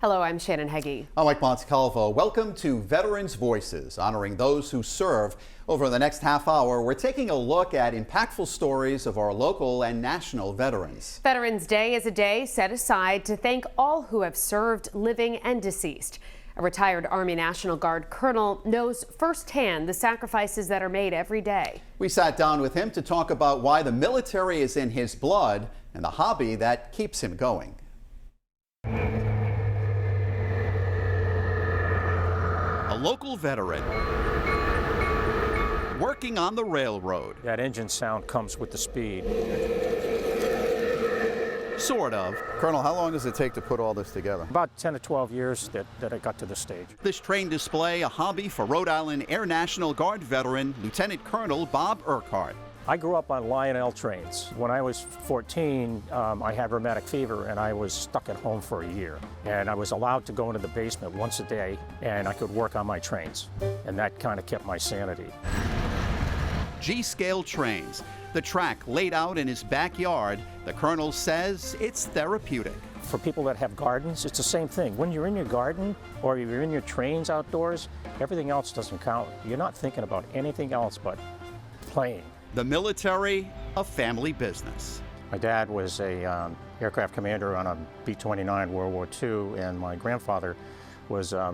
Hello, I'm Shannon Heggie. I'm Mike Montecalvo. Welcome to Veterans Voices, honoring those who serve. Over the next half hour, we're taking a look at impactful stories of our local and national veterans. Veterans Day is a day set aside to thank all who have served, living and deceased. A retired Army National Guard colonel knows firsthand the sacrifices that are made every day. We sat down with him to talk about why the military is in his blood and the hobby that keeps him going. A local veteran working on the railroad. That engine sound comes with the speed. Sort of. Colonel, how long does it take to put all this together? About 10 to 12 years that I got to this stage. This train display, a hobby for Rhode Island Air National Guard veteran Lieutenant Colonel Bob Urquhart. I grew up on Lionel trains. When I was 14, I had rheumatic fever and I was stuck at home for a year. And I was allowed to go into the basement once a day and I could work on my trains. And that kind of kept my sanity. G-scale trains. The track laid out in his backyard. The colonel says it's therapeutic. For people that have gardens, it's the same thing. When you're in your garden or you're in your trains outdoors, everything else doesn't count. You're not thinking about anything else but playing. The military, a family business. My dad was a aircraft commander on a B-29 World War II, and my grandfather was a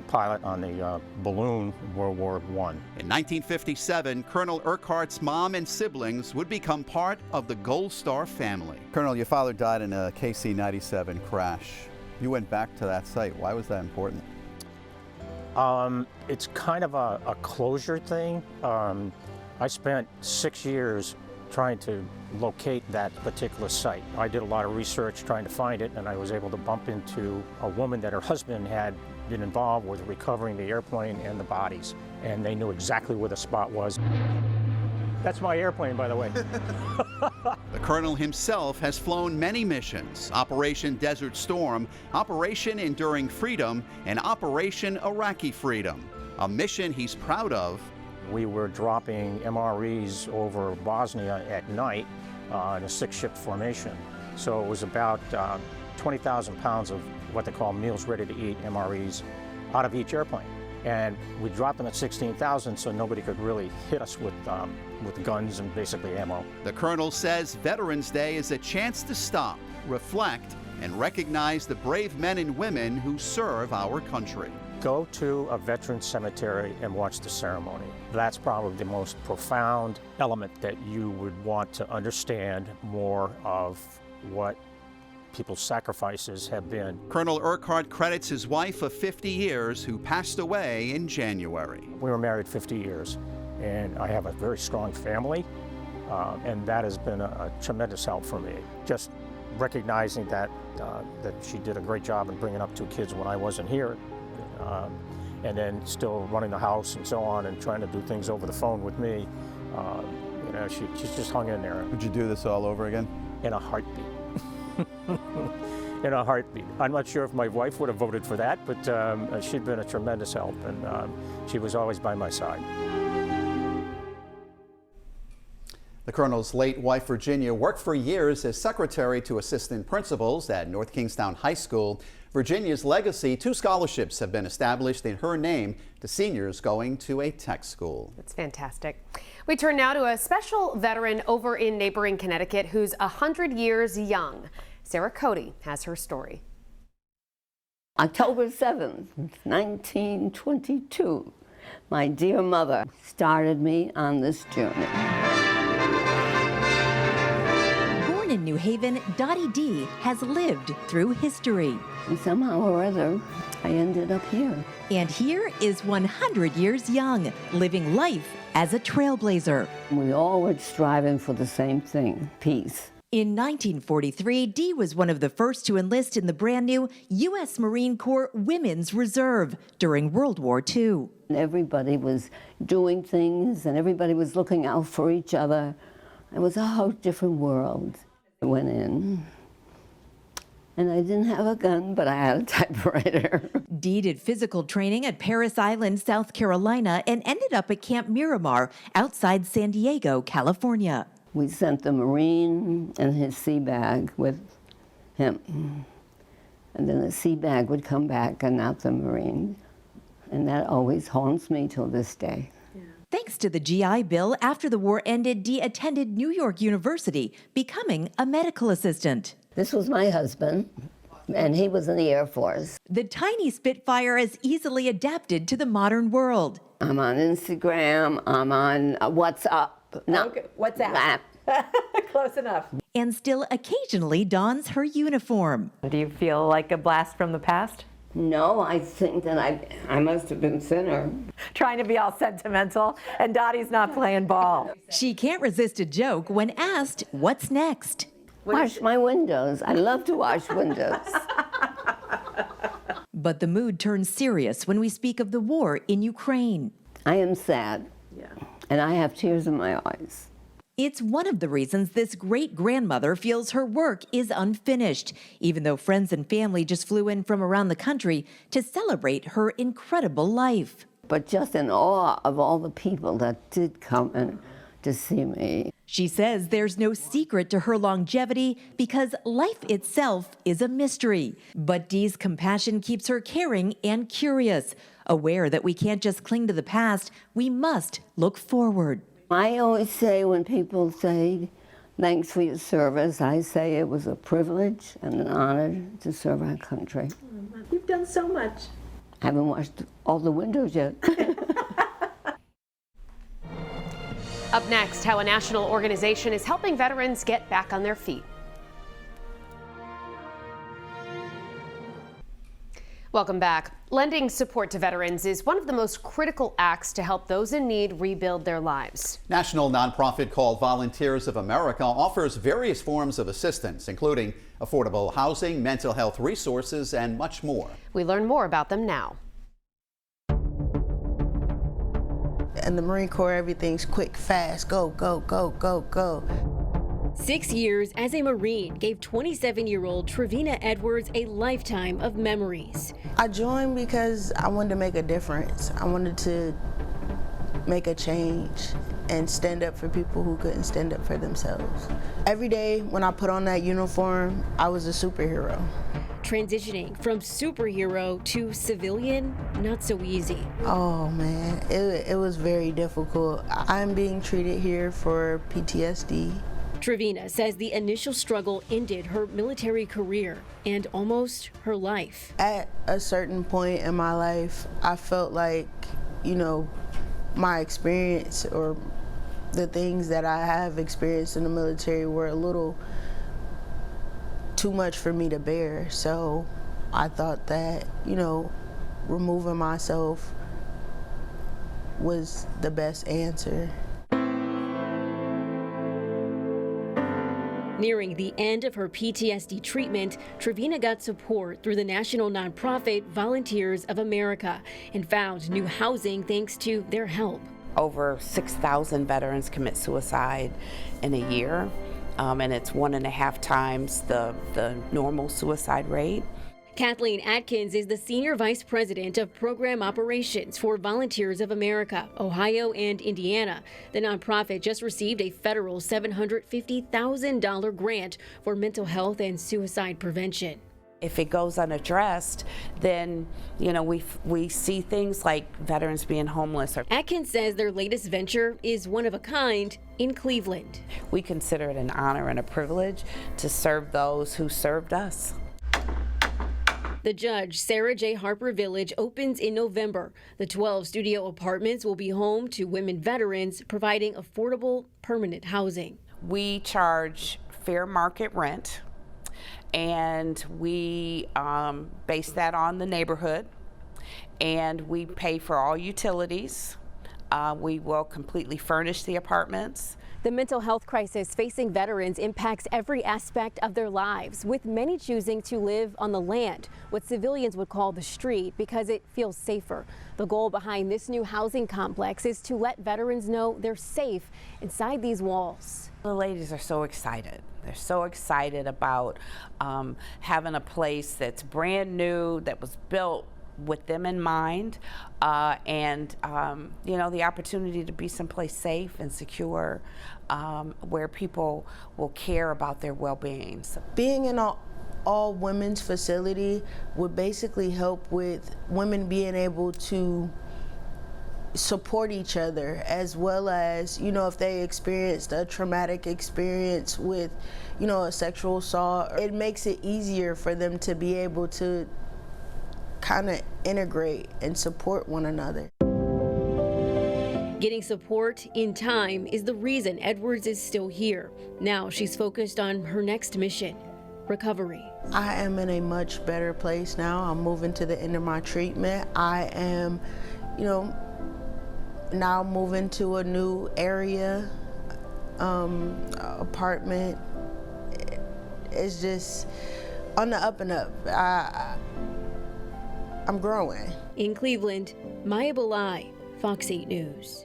pilot on the balloon World War I. In 1957, Colonel Urquhart's mom and siblings would become part of the Gold Star family. Colonel, your father died in a KC-97 crash. You went back to that site. Why was that important? It's kind of a closure thing. I spent 6 years trying to locate that particular site. I did a lot of research trying to find it, and I was able to bump into a woman that her husband had been involved with recovering the airplane and the bodies, and they knew exactly where the spot was. That's my airplane, by the way. The colonel himself has flown many missions: Operation Desert Storm, Operation Enduring Freedom, and Operation Iraqi Freedom, a mission he's proud of. We were dropping MREs over Bosnia at night in a 6-ship formation. So it was about 20,000 pounds of what they call meals ready to eat MREs out of each airplane. And we dropped them at 16,000 so nobody could really hit us with guns and basically ammo. The colonel says Veterans Day is a chance to stop, reflect, and recognize the brave men and women who serve our country. Go to a veteran cemetery and watch the ceremony. That's probably the most profound element that you would want to understand more of what people's sacrifices have been. Colonel Urquhart credits his wife of 50 years who passed away in January. We were married 50 years, and I have a very strong family, and that has been a tremendous help for me. Just recognizing that she did a great job in bringing up 2 kids when I wasn't here, and then still running the house and so on and trying to do things over the phone with me. You know, she's just hung in there. Would you do this all over again? In a heartbeat. In a heartbeat. I'm not sure if my wife would have voted for that, but she'd been a tremendous help, and she was always by my side. The colonel's late wife, Virginia, worked for years as secretary to assistant principals at North Kingstown High School. Virginia's legacy: 2 scholarships have been established in her name to seniors going to a tech school. That's fantastic. We turn now to a special veteran over in neighboring Connecticut who's 100 years young. Sarah Cody has her story. October 7th, 1922, my dear mother started me on this journey. Born in New Haven, Dottie D has lived through history. And somehow or other, I ended up here. And here is 100 years young, living life as a trailblazer. We all were striving for the same thing: peace. In 1943, Dee was one of the first to enlist in the brand new U.S. Marine Corps Women's Reserve during World War II. And everybody was doing things and everybody was looking out for each other. It was a whole different world. I went in and I didn't have a gun, but I had a typewriter. Dee did physical training at Paris Island, South Carolina, and ended up at Camp Miramar outside San Diego, California. We sent the Marine and his sea bag with him. and then the sea bag would come back and not the Marine. And that always haunts me till this day. Thanks to the GI Bill, after the war ended, Dee attended New York University, becoming a medical assistant. This was my husband, and he was in the Air Force. The tiny Spitfire has easily adapted to the modern world. I'm on Instagram, I'm on WhatsApp. No, okay. WhatsApp. Close enough. And still occasionally dons her uniform. Do you feel like a blast from the past? No, I think that I must have been thinner. Trying to be all sentimental, and Dottie's not playing ball. She can't resist a joke when asked what's next. Wash my windows. I love to wash windows. But the mood turns serious when we speak of the war in Ukraine. I am sad. Yeah. And I have tears in my eyes. It's one of the reasons this great-grandmother feels her work is unfinished, even though friends and family just flew in from around the country to celebrate her incredible life. But just in awe of all the people that did come in to see me. She says there's no secret to her longevity because life itself is a mystery. But Dee's compassion keeps her caring and curious, aware that we can't just cling to the past, we must look forward. I always say when people say, thanks for your service, I say it was a privilege and an honor to serve our country. You've done so much. I haven't washed all the windows yet. Up next, how a national organization is helping veterans get back on their feet. Welcome back. Lending support to veterans is one of the most critical acts to help those in need rebuild their lives. National nonprofit called Volunteers of America offers various forms of assistance, including affordable housing, mental health resources, and much more. We learn more about them now. In the Marine Corps, everything's quick, fast, go, go, go, go, go. 6 years as a Marine gave 27-year-old Trevina Edwards a lifetime of memories. I joined because I wanted to make a difference. I wanted to make a change and stand up for people who couldn't stand up for themselves. Every day when I put on that uniform, I was a superhero. Transitioning from superhero to civilian, not so easy. Oh man, it was very difficult. I'm being treated here for PTSD. Trevina says the initial struggle ended her military career and almost her life. At a certain point in my life, I felt like, my experience or the things that I have experienced in the military were a little too much for me to bear. So I thought that, removing myself was the best answer. Nearing the end of her PTSD treatment, Trevina got support through the national nonprofit Volunteers of America and found new housing thanks to their help. Over 6,000 veterans commit suicide in a year, and it's 1.5 times the normal suicide rate. Kathleen Atkins is the Senior Vice President of Program Operations for Volunteers of America, Ohio and Indiana. The nonprofit just received a federal $750,000 grant for mental health and suicide prevention. If it goes unaddressed, then, we see things like veterans being homeless. Atkins says their latest venture is one of a kind in Cleveland. We consider it an honor and a privilege to serve those who served us. The Judge Sarah J. Harper Village opens in November. The 12 studio apartments will be home to women veterans, providing affordable, permanent housing. We charge fair market rent, and we base that on the neighborhood, and we pay for all utilities. We will completely furnish the apartments. The mental health crisis facing veterans impacts every aspect of their lives, with many choosing to live on the land, what civilians would call the street, because it feels safer. The goal behind this new housing complex is to let veterans know they're safe inside these walls. The ladies are so excited. They're so excited about having a place that's brand new, that was built with them in mind, and the opportunity to be someplace safe and secure, where people will care about their well-being. Being in all women's facility would basically help with women being able to support each other, as well as, you know, if they experienced a traumatic experience with, you know, a sexual assault, it makes it easier for them to be able to kind of integrate and support one another. Getting support in time is the reason Edwards is still here. Now she's focused on her next mission, recovery. I am in a much better place now. I'm moving to the end of my treatment. I am, you know, now moving to a new area, apartment. It's just on the up and up. I'm growing. In Cleveland, Maya Belai, Fox 8 News.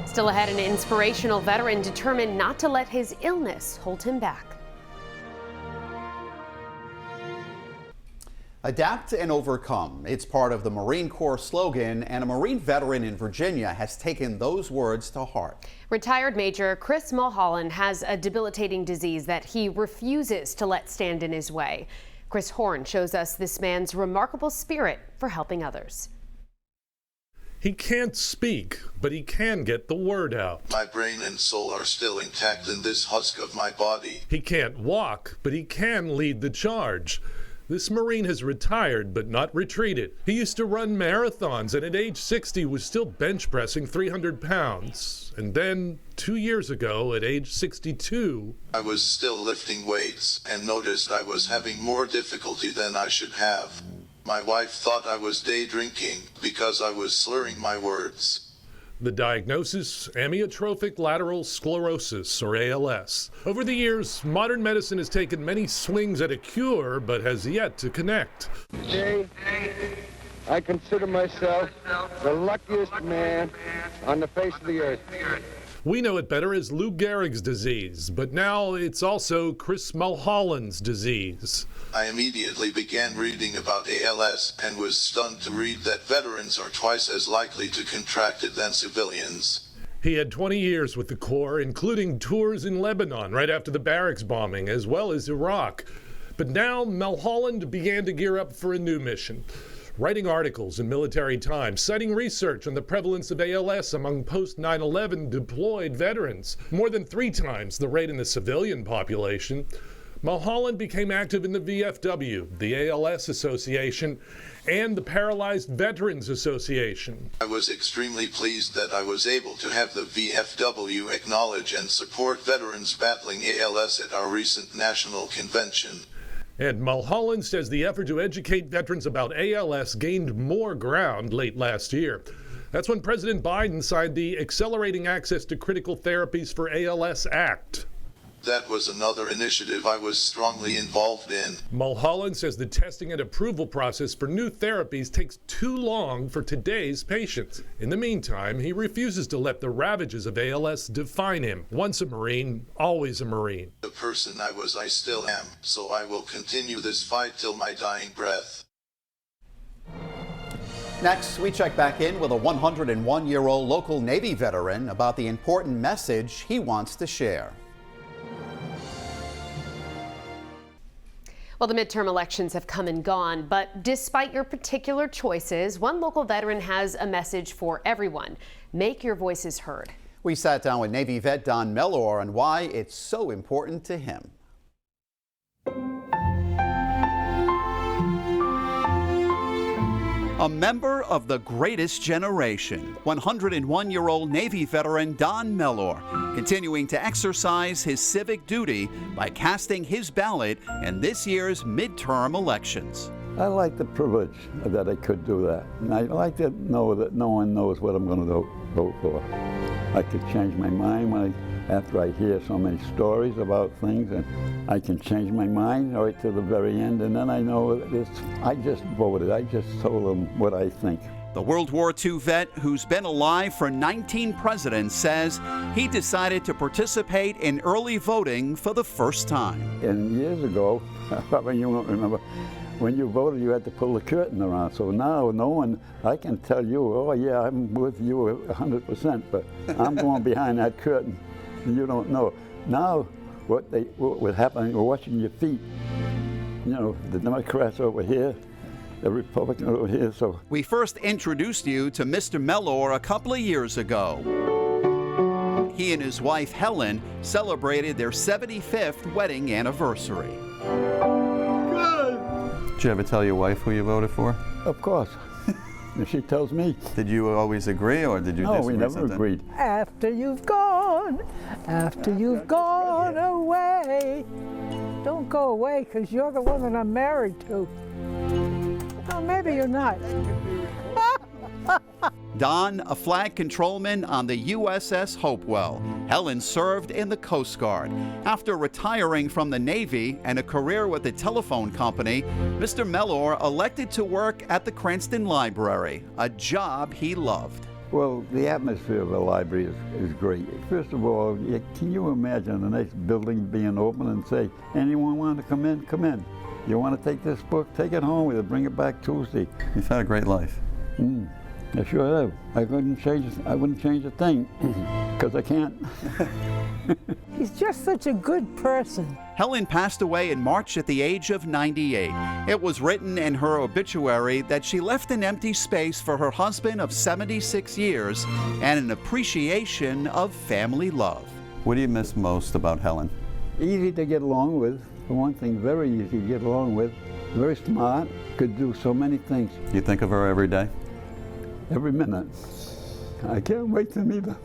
Still ahead, an inspirational veteran determined not to let his illness hold him back. Adapt and overcome. It's part of the Marine Corps slogan, and a Marine veteran in Virginia has taken those words to heart. Retired Major Chris Mulholland has a debilitating disease that he refuses to let stand in his way. Chris Horn shows us this man's remarkable spirit for helping others. He can't speak, but he can get the word out. My brain and soul are still intact in this husk of my body. He can't walk, but he can lead the charge. This Marine has retired, but not retreated. He used to run marathons, and at age 60 was still bench pressing 300 pounds. And then, 2 years ago, at age 62, I was still lifting weights and noticed I was having more difficulty than I should have. My wife thought I was day drinking because I was slurring my words. the diagnosis, amyotrophic lateral sclerosis, or ALS. Over the years, modern medicine has taken many swings at a cure, but has yet to connect. Today, I consider myself the luckiest man on the face of the earth. We know it better as Lou Gehrig's disease, but now it's also Chris Mulholland's disease. I immediately began reading about ALS and was stunned to read that veterans are twice as likely to contract it than civilians. He had 20 years with the Corps, including tours in Lebanon right after the barracks bombing, as well as Iraq. But now Mulholland began to gear up for a new mission. Writing articles in Military Times, citing research on the prevalence of ALS among post-9/11 deployed veterans, more than 3 times the rate in the civilian population. Mulholland became active in the VFW, the ALS Association, and the Paralyzed Veterans Association. I was extremely pleased that I was able to have the VFW acknowledge and support veterans battling ALS at our recent national convention. And Mulholland says the effort to educate veterans about ALS gained more ground late last year. That's when President Biden signed the Accelerating Access to Critical Therapies for ALS Act. That was another initiative I was strongly involved in. Mulholland says the testing and approval process for new therapies takes too long for today's patients. In the meantime, he refuses to let the ravages of ALS define him. Once a Marine, always a Marine. The person I was, I still am, so I will continue this fight till my dying breath. Next, we check back in with a 101-year-old local Navy veteran about the important message he wants to share. Well, the midterm elections have come and gone, but despite your particular choices, one local veteran has a message for everyone. Make your voices heard. We sat down with Navy vet Don Mellor on why it's so important to him. A member of the greatest generation, 101-year-old Navy veteran Don Mellor, continuing to exercise his civic duty by casting his ballot in this year's midterm elections. I like the privilege that I could do that. And I like to know that no one knows what I'm going to vote for. I could change my mind after I hear so many stories about things, and I can change my mind right to the very end, and then I know I just voted. I just told them what I think. The World War II vet, who's been alive for 19 presidents, says he decided to participate in early voting for the first time. And years ago, probably you won't remember, when you voted, you had to pull the curtain around. So now, no one, I can tell you, oh yeah, I'm with you 100%, but I'm going behind that curtain. You don't know. Now, what would happen, you're watching your feet. You know, the Democrats over here, the Republicans over here, so. We first introduced you to Mr. Mellor a couple of years ago. He and his wife, Helen, celebrated their 75th wedding anniversary. Good. Did you ever tell your wife who you voted for? Of course. If she tells me. Did you always agree, or did you disagree? No, we never something? agreed. After you've gone away. Don't go away, because you're the one that I'm married to. Well, maybe you're not. Don, a flag controlman on the USS Hopewell. Helen served in the Coast Guard. After retiring from the Navy and a career with a telephone company, Mr. Mellor elected to work at the Cranston Library, a job he loved. Well, the atmosphere of the library is great. First of all, can you imagine a nice building being open and say, anyone want to come in? Come in. You want to take this book? Take it home with you. Bring it back Tuesday. You've had a great life. I sure have. I wouldn't change a thing, because I can't. He's just such a good person. Helen passed away in March at the age of 98. It was written in her obituary that she left an empty space for her husband of 76 years and an appreciation of family love. What do you miss most about Helen? Easy to get along with. For one thing, very easy to get along with. Very smart, could do so many things. You think of her every day? Every minute. I can't wait to meet her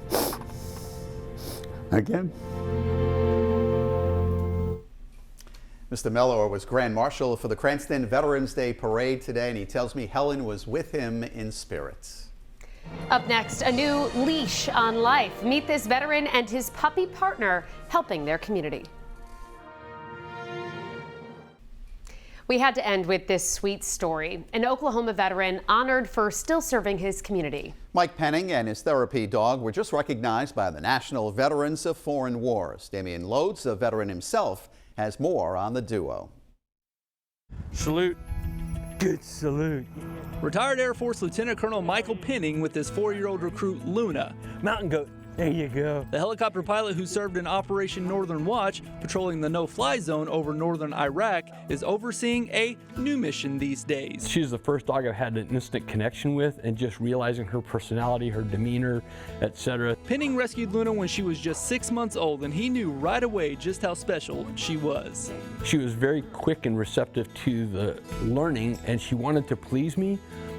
again. Mr. Mellor was Grand Marshal for the Cranston Veterans Day Parade today, and he tells me Helen was with him in spirit. Up next, a new leash on life. Meet this veteran and his puppy partner helping their community. We had to end with this sweet story. An Oklahoma veteran honored for still serving his community. Mike Penning and his therapy dog were just recognized by the National Veterans of Foreign Wars. Damian Lodes, a veteran himself, has more on the duo. Salute. Good salute. Retired Air Force Lieutenant Colonel Michael Penning with his 4-year-old recruit Luna. Mountain goat. There you go. The helicopter pilot who served in Operation Northern Watch, patrolling the no-fly zone over northern Iraq, is overseeing a new mission these days. She's the first dog I've had an instant connection with, and just realizing her personality, her demeanor, etc. Penning rescued Luna when she was just 6 months old, and he knew right away just how special she was. She was very quick and receptive to the learning, and she wanted to please me,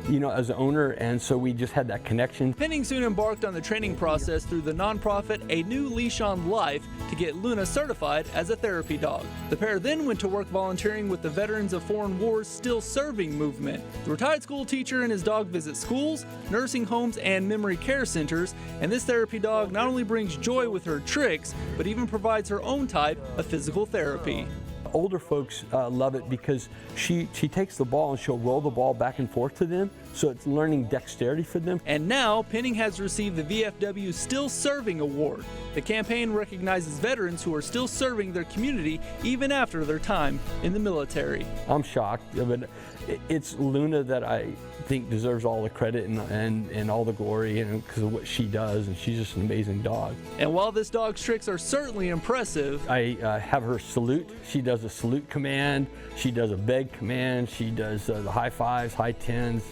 you know, as an owner, and so we just had that connection. Penning soon embarked on the training process through the nonprofit A New Leash on Life to get Luna certified as a therapy dog. The pair then went to work volunteering with the Veterans of Foreign Wars Still Serving movement. The retired school teacher and his dog visit schools, nursing homes, and memory care centers, and this therapy dog not only brings joy with her tricks, but even provides her own type of physical therapy. Older folks love it because she takes the ball and she'll roll the ball back and forth to them, so it's learning dexterity for them. And now, Penning has received the VFW Still Serving Award. The campaign recognizes veterans who are still serving their community even after their time in the military. I'm shocked, but it's Luna that I think deserves all the credit and all the glory, because of what she does, and she's just an amazing dog. And while this dog's tricks are certainly impressive, I have her salute. She does a salute command, she does a beg command, she does the high fives, high tens,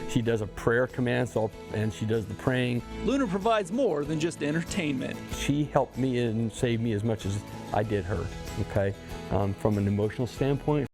she does a prayer command, and she does the praying. Luna provides more than just entertainment. She helped me and saved me as much as I did her, okay, from an emotional standpoint.